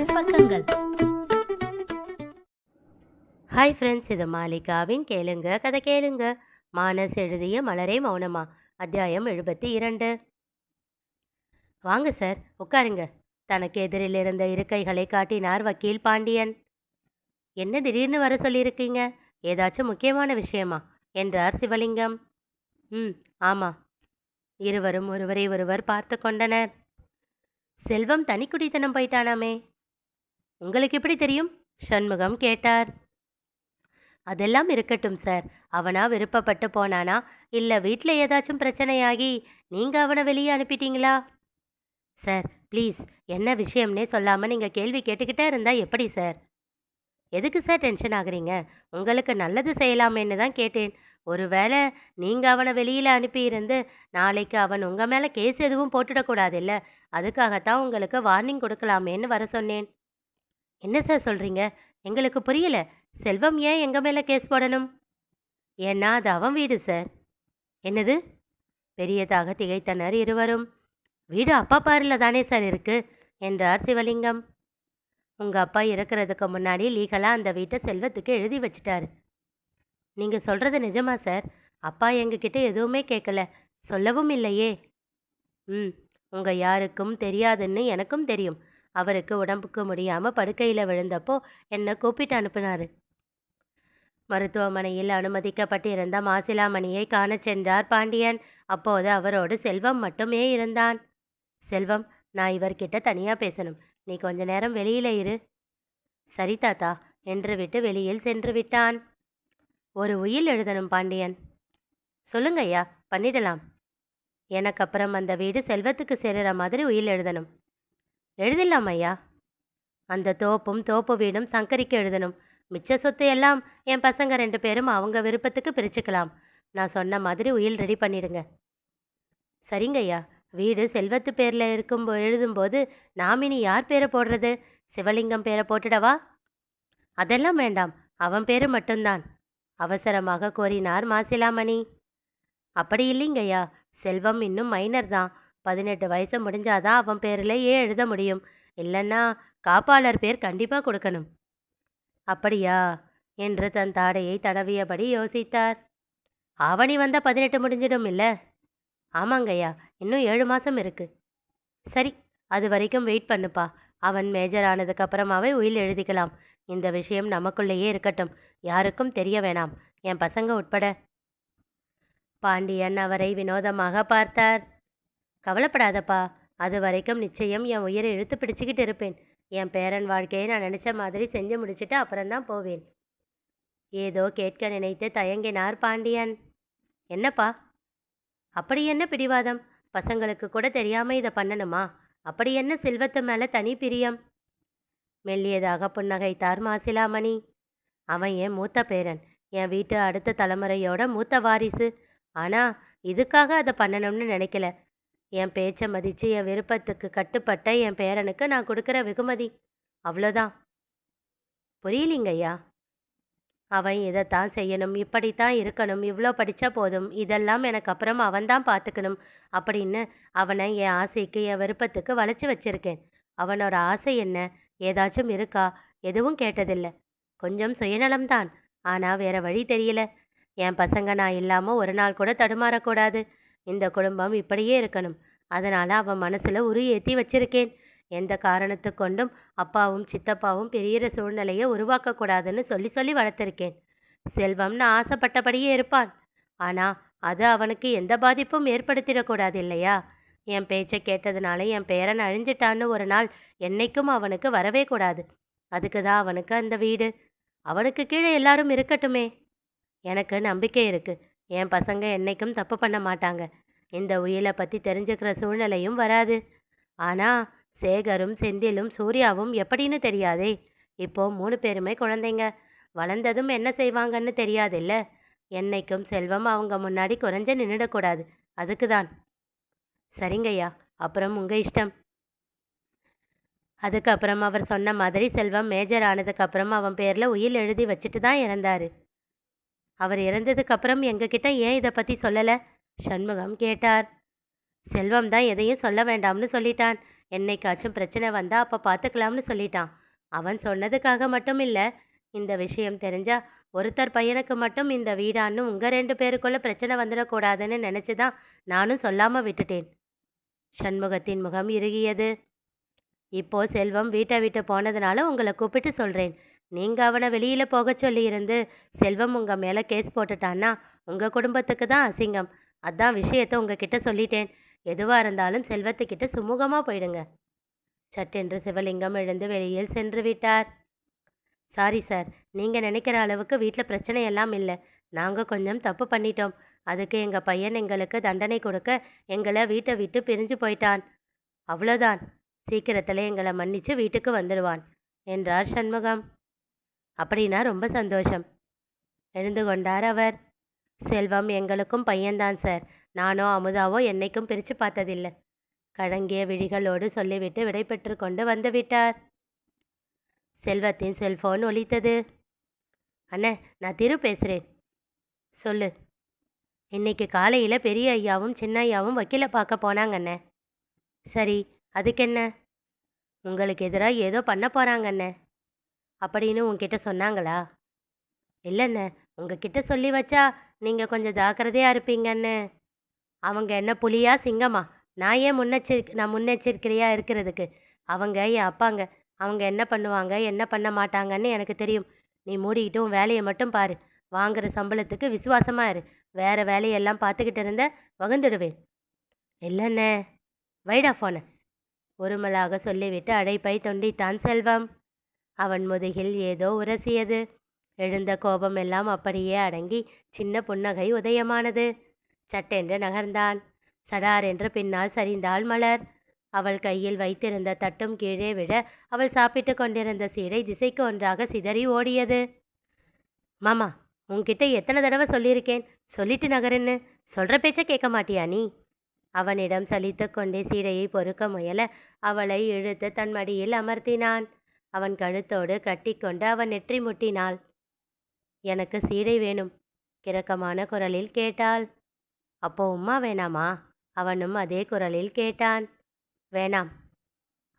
மானஸ் பக்கங்கள். Hi friends, இது மாலிகாவின் கேளுங்க கதை கேளுங்க. மானஸ் எழுதிய மலரே மௌனமா, அத்தியாயம் 72. வாங்க சார், உட்காருங்க. தனக்கு எதிரில் இருந்த இருக்கைகளை காட்டினார் வக்கீல் பாண்டியன். என்ன திடீர்னு வர சொல்லியிருக்கீங்க? ஏதாச்சும் முக்கியமான விஷயமா என்றார் சிவலிங்கம். ஆமா. இருவரும் ஒருவரை ஒருவர் பார்த்து கொண்டனர். செல்வம் தனிக்குடித்தனம் போயிட்டானாமே, உங்களுக்கு எப்படி தெரியும்? சண்முகம் கேட்டார். அதெல்லாம் இருக்கட்டும் சார். அவனா விருப்பப்பட்டு போனானா, இல்லை வீட்டில் ஏதாச்சும் பிரச்சனையாகி நீங்கள் அவனை வெளியே அனுப்பிட்டீங்களா? சார் ப்ளீஸ், என்ன விஷயம்னே சொல்லாமல் நீங்கள் கேள்வி கேட்டுக்கிட்டே இருந்தால் எப்படி சார்? எதுக்கு சார் டென்ஷன் ஆகுறீங்க? உங்களுக்கு நல்லது செய்யலாமேன்னு தான் கேட்டேன். ஒருவேளை நீங்கள் அவனை வெளியில் அனுப்பியிருந்து நாளைக்கு அவன் உங்கள் மேலே கேஸ் எதுவும் போட்டுடக்கூடாது இல்லை, அதுக்காகத்தான் உங்களுக்கு வார்னிங் கொடுக்கலாமேன்னு வர சொன்னேன். என்ன சார் சொல்கிறீங்க? எங்களுக்கு புரியல. செல்வம் ஏன் எங்கள் மேலே கேஸ் போடணும்? ஏன்னா அது அவன் வீடு சார். என்னது? பெரியதாக திகைத்தனர் இருவரும். வீடு அப்பா பாரில் தானே சார் இருக்கு என்றார் சிவலிங்கம். உங்கள் அப்பா இறக்கிறதுக்கு முன்னாடி லீகலாக அந்த வீட்டை செல்வத்துக்கு எழுதி வச்சிட்டாரு. நீங்கள் சொல்கிறது நிஜமா சார்? அப்பா எங்ககிட்ட எதுவுமே கேட்கல, சொல்லவும் இல்லையே. உங்கள் யாருக்கும் தெரியாதுன்னு எனக்கும் தெரியும். அவருக்கு உடம்புக்கு முடியாமல் படுக்கையில் விழுந்தப்போ என்னை கூப்பிட்டு அனுப்பினார். மருத்துவமனையில் அனுமதிக்கப்பட்டிருந்த மாசிலாமணியை காணச் சென்றார் பாண்டியன். அப்போது அவரோடு செல்வம் மட்டுமே இருந்தான். செல்வம், நான் இவர்கிட்ட தனியாக பேசணும். நீ கொஞ்ச நேரம் வெளியில இரு. சரி தாத்தா என்று விட்டு வெளியில் சென்று விட்டான். ஒரு உயில் எழுதணும் பாண்டியன். சொல்லுங்க ஐயா, பண்ணிடலாம். எனக்கு அப்புறம் அந்த வீடு செல்வத்துக்கு சேருற மாதிரி உயில் எழுதணும். எழுதிடலாம் ஐயா. அந்த தோப்பும் தோப்பு வீடும் சங்கரிக்கு எழுதணும். மிச்ச சொத்து எல்லாம் என் பசங்க 2 பேரும் அவங்க விருப்பத்துக்கு பிரிச்சுக்கலாம். நான் சொன்ன மாதிரி உயில் ரெடி பண்ணிடுங்க. சரிங்க ஐயா. வீடு செல்வத்து பேரில் எழுதும்போது நாமினி யார் பேரை போடுறது? சிவலிங்கம் பேரை போட்டுடவா? அதெல்லாம் வேண்டாம், அவன் பேரு மட்டும்தான் அவசரமாக கோரினார் மாசிலாமணி. அப்படி இல்லைங்கய்யா, செல்வம் இன்னும் மைனர் தான். 18 வயசு முடிஞ்சாதான் அவன் பேரில் எழுத முடியும். இல்லைன்னா காப்பாளர் பேர் கண்டிப்பாக கொடுக்கணும். அப்படியா என்று தன் தாடையை தடவியபடி யோசித்தார். ஆவணி வந்தால் 18 முடிஞ்சிடும் இல்லை? ஆமாங்கய்யா, இன்னும் 7 மாதம் இருக்கு. சரி, அது வரைக்கும் வெயிட் பண்ணுப்பா. அவன் மேஜர் ஆனதுக்கப்புறமாவே உயில் எழுதிக்கலாம். இந்த விஷயம் நமக்குள்ளேயே இருக்கட்டும், யாருக்கும் தெரிய வேணாம், என் பசங்க உட்பட. பாண்டியன் அவரை வினோதமாக பார்த்தார். கவலைப்படாதப்பா, அது வரைக்கும் நிச்சயம் என் உயிரை இழுத்து பிடிச்சிக்கிட்டு இருப்பேன். என் பேரன் வாழ்க்கையை நான் நினச்ச மாதிரி செஞ்சு முடிச்சுட்டு அப்புறம்தான் போவேன். ஏதோ கேட்க நினைத்து தயங்கினார் பாண்டியன். என்னப்பா? அப்படி என்ன பிடிவாதம்? பசங்களுக்கு கூட தெரியாமல் இதை பண்ணணுமா? அப்படி என்ன செல்வத்து மேலே தனி பிரியம்? மெல்லியதாக புன்னகைத்தார் மாசிலாமணி. அவன் என் மூத்த பேரன், என் வீட்டு அடுத்த தலைமுறையோட மூத்த வாரிசு. ஆனால் இதுக்காக அதை பண்ணணும்னு நினைக்கல. என் பேச்சை மதித்து என் விருப்பத்துக்கு கட்டுப்பட்ட என் பேரனுக்கு நான் கொடுக்குற வெகுமதி, அவ்வளோதான். புரியலிங்கய்யா. அவன் இதைத்தான் செய்யணும், இப்படித்தான் இருக்கணும், இவ்வளோ படித்தா போதும், இதெல்லாம் எனக்கு அப்புறம் அவன்தான் பார்த்துக்கணும் அப்படின்னு அவனை என் ஆசைக்கு என் விருப்பத்துக்கு வளைச்சி வச்சிருக்கேன். அவனோட ஆசை என்ன, ஏதாச்சும் இருக்கா? எதுவும் கேட்டதில்லை. கொஞ்சம் சுயநலம்தான், ஆனால் வேற வழி தெரியல. என் பசங்க நான் இல்லாமல் ஒரு நாள் கூட தடுமாறக்கூடாது. இந்த குடும்பம் இப்படியே இருக்கணும். அதனால் அவன் மனசில் உரு ஏற்றி வச்சிருக்கேன். எந்த காரணத்து கொண்டும் அப்பாவும் சித்தப்பாவும் பெரிய சூழ்நிலையை உருவாக்கக்கூடாதுன்னு சொல்லி சொல்லி வளர்த்துருக்கேன். செல்வம்னு ஆசைப்பட்டபடியே இருப்பான், ஆனால் அது அவனுக்கு எந்த பாதிப்பும் ஏற்படுத்திடக்கூடாது இல்லையா? என் பேச்சை கேட்டதுனால என் பேரன் அழிஞ்சிட்டான்னு ஒரு நாள் என்னைக்கும் அவனுக்கு வரவே கூடாது. அதுக்கு தான் அவனுக்கு அந்த வீடு. அவனுக்கு கீழே எல்லாரும் இருக்கட்டுமே. எனக்கு நம்பிக்கை இருக்குது, என் பசங்க என்னைக்கும் தப்பு பண்ண மாட்டாங்க. இந்த உயிலை பற்றி தெரிஞ்சுக்கிற சூழ்நிலையும் வராது. ஆனால் சேகரும் செந்திலும் சூர்யாவும் எப்படின்னு தெரியாதே. இப்போ 3 பேருமே குழந்தைங்க. வளர்ந்ததும் என்ன செய்வாங்கன்னு தெரியாதில்ல. என்னைக்கும் செல்வம் அவங்க முன்னாடி குறைஞ்ச நின்றுடக்கூடாது, அதுக்கு தான். சரிங்கய்யா, அப்புறம் உங்கள் இஷ்டம். அதுக்கப்புறம் அவர் சொன்ன மாதிரி செல்வம் மேஜர் ஆனதுக்கப்புறம் அவன் பேரில் உயில் எழுதி வச்சுட்டு தான் இறந்தார். அவர் இறந்ததுக்கப்புறம் எங்ககிட்ட ஏன் இதை பற்றி சொல்லலை? சண்முகம் கேட்டார். செல்வம் தான் எதையும் சொல்ல வேண்டாம்னு சொல்லிட்டான். என்னைக்காச்சும் பிரச்சனை வந்தா அப்போ பார்த்துக்கலாம்னு சொல்லிட்டான். அவன் சொன்னதுக்காக மட்டும் இல்லை, இந்த விஷயம் தெரிஞ்சா ஒருத்தர் பையனுக்கு மட்டும் இந்த வீடான்னு உங்கள் 2 பேருக்குள்ள பிரச்சனை வந்துடக்கூடாதுன்னு நினச்சி தான் நானும் சொல்லாமல் விட்டுட்டேன். சண்முகத்தின் முகம் இறுகியது. இப்போ செல்வம் வீட்டை விட்டு போனதுனால உங்களை கூப்பிட்டு சொல்கிறேன். நீங்கள் அவனை வெளியில் போக சொல்லியிருந்து செல்வம் உங்கள் மேலே கேஸ் போட்டுட்டான்னா உங்கள் குடும்பத்துக்கு தான் அசிங்கம். அதான் விஷயத்தை உங்ககிட்ட சொல்லிட்டேன். எதுவாக இருந்தாலும் செல்வத்துக்கிட்ட சுமூகமாக போயிடுங்க. சட்டென்று சிவலிங்கம் எழுந்து வெளியில் சென்று விட்டார். சாரி சார், நீங்கள் நினைக்கிற அளவுக்கு வீட்டில் பிரச்சனை எல்லாம் இல்லை. நாங்கள் கொஞ்சம் தப்பு பண்ணிட்டோம். அதுக்கு எங்கள் பையன் எங்களுக்கு தண்டனை கொடுக்க எங்களை வீட்டை விட்டு பிரிஞ்சு போயிட்டான். அவ்வளோதான். சீக்கிரத்தில் எங்களை மன்னிச்சு வீட்டுக்கு வந்துடுவான் என்றார் சண்முகம். அப்படின்னா ரொம்ப சந்தோஷம். எழுந்து கொண்டார் அவர். செல்வம் எங்களுக்கும் பையன்தான் சார். நானோ அமுதாவோ என்னைக்கும் பிரித்து பார்த்ததில்லை. கலங்கிய விழிகளோடு சொல்லிவிட்டு விடைபெற்று கொண்டு வந்து விட்டார். செல்வத்தின் செல்போன் ஒலித்தது. அண்ணே, நான் திரு பேசுகிறேன். சொல்லு. இன்னைக்கு காலையில் பெரிய ஐயாவும் சின்ன ஐயாவும் வக்கீலை பார்க்க போனாங்க அண்ணே. சரி, அதுக்கு என்ன? உங்களுக்கு எதிராக ஏதோ பண்ண போகிறாங்கண்ணே அப்படின்னு உங்ககிட்ட சொன்னாங்களா? இல்லைண்ணே, உங்ககிட்ட சொல்லி வச்சா நீங்கள் கொஞ்சம் ஜாக்கிரதையாக இருப்பீங்கன்னு. அவங்க என்ன புலியா சிங்கமா? நான் முன்னெச்சரிக்கையாக இருக்கிறதுக்கு. அவங்க என் அப்பாங்க. அவங்க என்ன பண்ணுவாங்க என்ன பண்ண மாட்டாங்கன்னு எனக்கு தெரியும். நீ மூடிக்கிட்டு உன் வேலையை மட்டும் பாரு. வாங்குற சம்பளத்துக்கு விசுவாசமாக இரு. வேறு வேலையெல்லாம் பார்த்துக்கிட்டு இருந்த வகுந்துடுவேன். இல்லைண்ணே, வைடா ஃபோனை ஒருமலாக சொல்லிவிட்டு அழைப்பை தொண்டித்தான் செல்வம். அவன் முதுகில் ஏதோ உரசியது. எழுந்த கோபம் எல்லாம் அப்படியே அடங்கி சின்ன புன்னகை உதயமானது. சட்டென்று நகர்ந்தான். சடார் என்று பின்னால் சரிந்தாள் மலர். அவள் கையில் வைத்திருந்த தட்டும் கீழே விழ அவள் சாப்பிட்டு கொண்டிருந்த சீடை திசைக்கு ஒன்றாக சிதறி ஓடியது. மாமா, உன்கிட்ட எத்தனை தடவை சொல்லியிருக்கேன், சொல்லிட்டு நகருன்னு. சொல்கிற பேச்ச கேட்க மாட்டியா நீ? அவனிடம் சலித்து கொண்டே சீடையை பொறுக்க முயல அவளை இழுத்து தன் மடியில் அமர்த்தினான். அவன் கழுத்தோடு கட்டிக்கொண்டு அவன் நெற்றி முட்டினாள். எனக்கு சீடை வேணும், கிறக்கமான குரலில் கேட்டாள். அப்போ உம்மா வேணாமா? அவனும் அதே குரலில் கேட்டான். வேணாம்.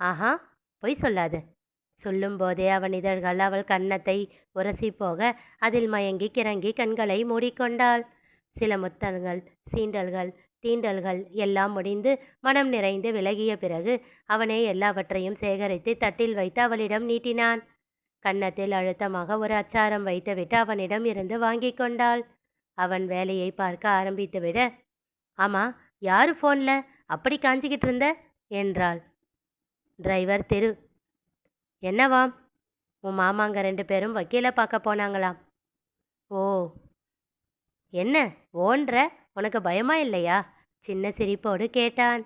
ஆஹா, பொய் சொல்லாது. சொல்லும்போதே அவன் இதழ்கள் அவள் கன்னத்தை உரசி போக அதில் மயங்கி கிறங்கி கண்களை மூடிக்கொண்டாள். சில முத்தல்கள், சீண்டல்கள், தீண்டல்கள் எல்லாம் முடிந்து மனம் நிறைந்து விலகிய பிறகு அவனே எல்லாவற்றையும் சேகரித்து தட்டில் வைத்து அவளிடம் நீட்டினான். கன்னத்தில் அழுத்தமாக ஒரு அச்சாரம் வைத்துவிட்டு அவனிடம் இருந்து வாங்கி கொண்டாள். அவன் வேலையை பார்க்க ஆரம்பித்து விட, ஆமா, யாரு ஃபோனில் அப்படி காஞ்சிக்கிட்டு இருந்த என்றாள். டிரைவர் திரு. என்னவாம்? உன் மாமாங்க 2 பேரும் வக்கீலை பார்க்க போனாங்களாம். ஓ, என்ன ஓன்ற? உனக்கு பயமா இல்லையா? சின்ன சிரிப்போடு கேட்டான்.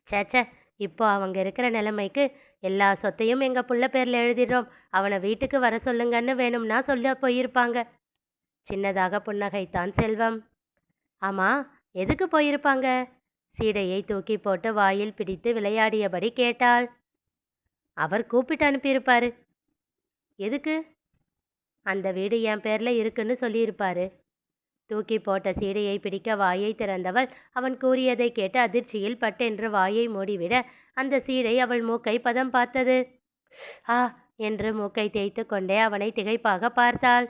சேச்ச, இப்போ அவங்க இருக்கிற நிலைமைக்கு எல்லா சொத்தையும் எங்கள் புள்ள பேரில் எழுதிடுறோம், அவனை வீட்டுக்கு வர சொல்லுங்கன்னு வேணும்னா சொல்ல போயிருப்பாங்க. சின்னதாக புன்னகைத்தான் செல்வம். ஆமாம், எதுக்கு போயிருப்பாங்க? சீடையை தூக்கி போட்டு வாயில் பிடித்து விளையாடியபடி கேட்டாள். அவர் கூப்பிட்டு அனுப்பியிருப்பாரு. எதுக்கு? அந்த வீடு என் பேரில் இருக்குன்னு சொல்லியிருப்பாரு. தூக்கி போட்ட சீடையை பிடிக்க வாயை திறந்தவள் அவன் கூறியதை கேட்டு அதிர்ச்சியில் பட்டென்று வாயை மூடிவிட அந்த சீடை அவள் மூக்கை பதம் பார்த்தது. ஆ என்று மூக்கை தேய்த்து கொண்டே அவனை திகைப்பாக பார்த்தாள்.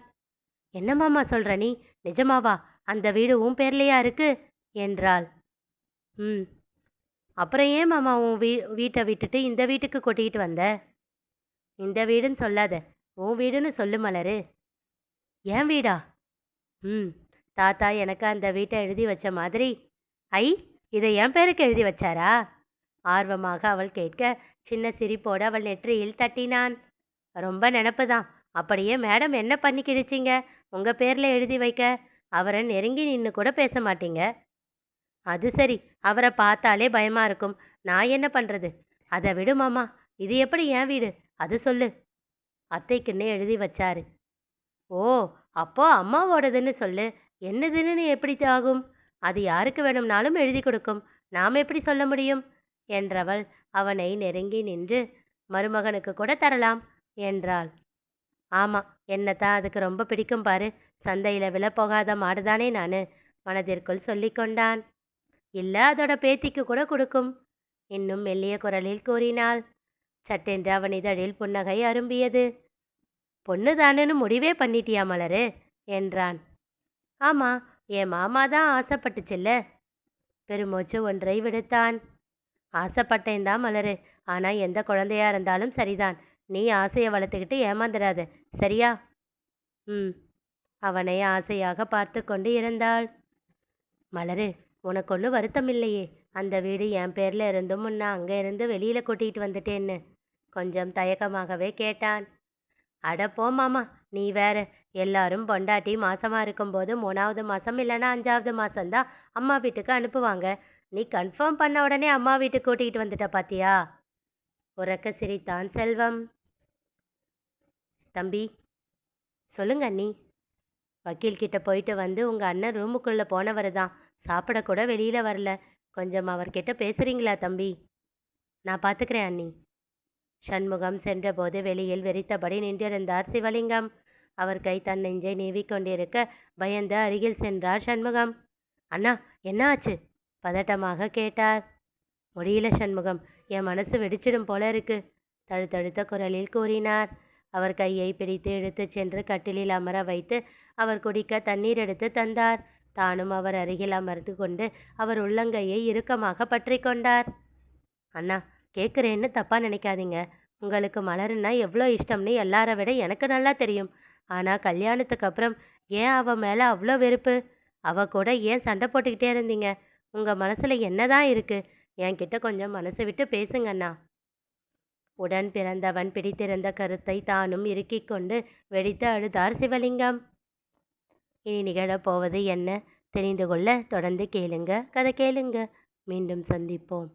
என்னம்மாம்மா சொல்கிற நீ? நிஜமாவா? அந்த வீடு உன் பேர்லையா இருக்கு என்றாள். ம், அப்புறம் ஏன் மாமா உன் வீட்டை விட்டுட்டு இந்த வீட்டுக்கு கொட்டிக்கிட்டு வந்த? இந்த வீடுன்னு சொல்லாத, உன் வீடுன்னு சொல்லு மலரு. ஏன் வீடா? ம், தாத்தா எனக்கு அந்த வீட்டை எழுதி வச்ச மாதிரி. ஐ, இதை என் பேருக்கு எழுதி வச்சாரா? ஆர்வமாக அவள் கேட்க சின்ன சிரிப்போடு அவள் நெற்றியில் தட்டினான். ரொம்ப நினப்பு தான். அப்படியே மேடம் என்ன பண்ணி கிழிச்சிங்க உங்கள் பேரில் எழுதி வைக்க? அவரை நெருங்கி நின்று கூட பேச மாட்டீங்க. அது சரி, அவரை பார்த்தாலே பயமாக இருக்கும். நான் என்ன பண்ணுறது? அதை விடு மாமா, இது எப்படி என் வீடு அது சொல்லு. அத்தைக்குன்னே எழுதி வச்சாரு. ஓ, அப்போ அம்மாவோடதுன்னு சொல்லு. என்னதுன்னு எப்படி ஆகும்? அது யாருக்கு வேணும்னாலும் எழுதி கொடுக்கும். நாம் எப்படி சொல்ல முடியும் என்றவள் அவனை நெருங்கி நின்று, மருமகனுக்கு கூட தரலாம் என்றாள். ஆமாம், என்னத்தான் அதுக்கு ரொம்ப பிடிக்கும் பாரு. சந்தையில் விலை போகாத மாடுதானே நான், மனதிற்குள் சொல்லி கொண்டான். இல்லை, அதோட பேத்திக்கு கூட கொடுக்கும் இன்னும் மெல்லிய குரலில் கூறினாள். சட்டென்று அவன் இதழில் புன்னகை அரும்பியது. பொண்ணுதானு முடிவே பண்ணிட்டியா மலரு என்றான். ஆமா, என் மாமா தான் ஆசைப்பட்டுச்சுல்ல. பெருமூச்சு ஒன்றை விடுத்தான். ஆசைப்பட்டேன்தான் மலரு, ஆனால் எந்த குழந்தையா இருந்தாலும் சரிதான். நீ ஆசையை வளர்த்துக்கிட்டு ஏமாந்துடாத, சரியா? ம். அவனை ஆசையாக பார்த்து கொண்டு இருந்தாள். மலரு, உனக்கு ஒன்றும் வருத்தம் இல்லையே? அந்த வீடு என் பேரில் இருந்தும் உன்னை அங்கே இருந்து வெளியில் கூட்டிகிட்டு வந்துட்டேன்னு கொஞ்சம் தயக்கமாகவே கேட்டான். அட போ மாமா, நீ வேற. எல்லாரும் பொண்டாட்டி மாசமாக இருக்கும்போது 3வது மாதம் இல்லைன்னா 5வது மாதம்தான் அம்மா வீட்டுக்கு அனுப்புவாங்க. நீ கன்ஃபார்ம் பண்ண உடனே அம்மா வீட்டுக்கு கூட்டிகிட்டு வந்துட்ட பாத்தியா? உறக்க சிரித்தான் செல்வம். தம்பி. சொல்லுங்க அண்ணி. வக்கீல்கிட்ட போயிட்டு வந்து உங்கள் அண்ணன் ரூமுக்குள்ளே போனவர் தான். சாப்பிடக்கூட வெளியில் வரல. கொஞ்சம் அவர்கிட்ட பேசுகிறீங்களா தம்பி? நான் பார்த்துக்கிறேன் அண்ணி. சண்முகம் சென்றபோது வெளியில் வெறித்தபடி நின்றிருந்தார் சிவலிங்கம். அவர் கை தன் நெஞ்சை நீவிக்கொண்டிருக்க பயந்து அருகில் சென்றார் சண்முகம். அண்ணா, என்ன ஆச்சு? பதட்டமாக கேட்டார். முடியல சண்முகம், என் மனசு வெடிச்சிடும் போல இருக்கு, தழுத்தழுத்த குரலில் கூறினார். அவர் கையை பிடித்து இழுத்துச் சென்று கட்டிலில் அமர வைத்து அவர் குடிக்க தண்ணீர் எடுத்து தந்தார். தானும் அவர் அருகில் அமர்ந்து கொண்டு அவர் உள்ளங்கையை இறுக்கமாக பற்றி கொண்டார். அண்ணா, கேட்குறேன்னு தப்பாக நினைக்காதீங்க. உங்களுக்கு மலருன்னா எவ்வளோ இஷ்டம்னு எல்லாரை விட எனக்கு நல்லா தெரியும். ஆனால் கல்யாணத்துக்கு அப்புறம் ஏன் அவள் மேலே அவ்வளோ வெறுப்பு? அவள் கூட ஏன் சண்டை போட்டுக்கிட்டே இருந்தீங்க? உங்கள் மனசில் என்ன தான் இருக்குது? என்கிட்ட கொஞ்சம் மனசு விட்டு பேசுங்கண்ணா. உடன் பிறந்தவன் பிடித்திருந்த கருத்தை தானும் இறுக்கிக் கொண்டு வெடித்து அழுதார் சிவலிங்கம். இனி நிகழப்போவது என்ன தெரிந்து கொள்ள தொடர்ந்து கேளுங்க, கதை கேளுங்க. மீண்டும் சந்திப்போம்.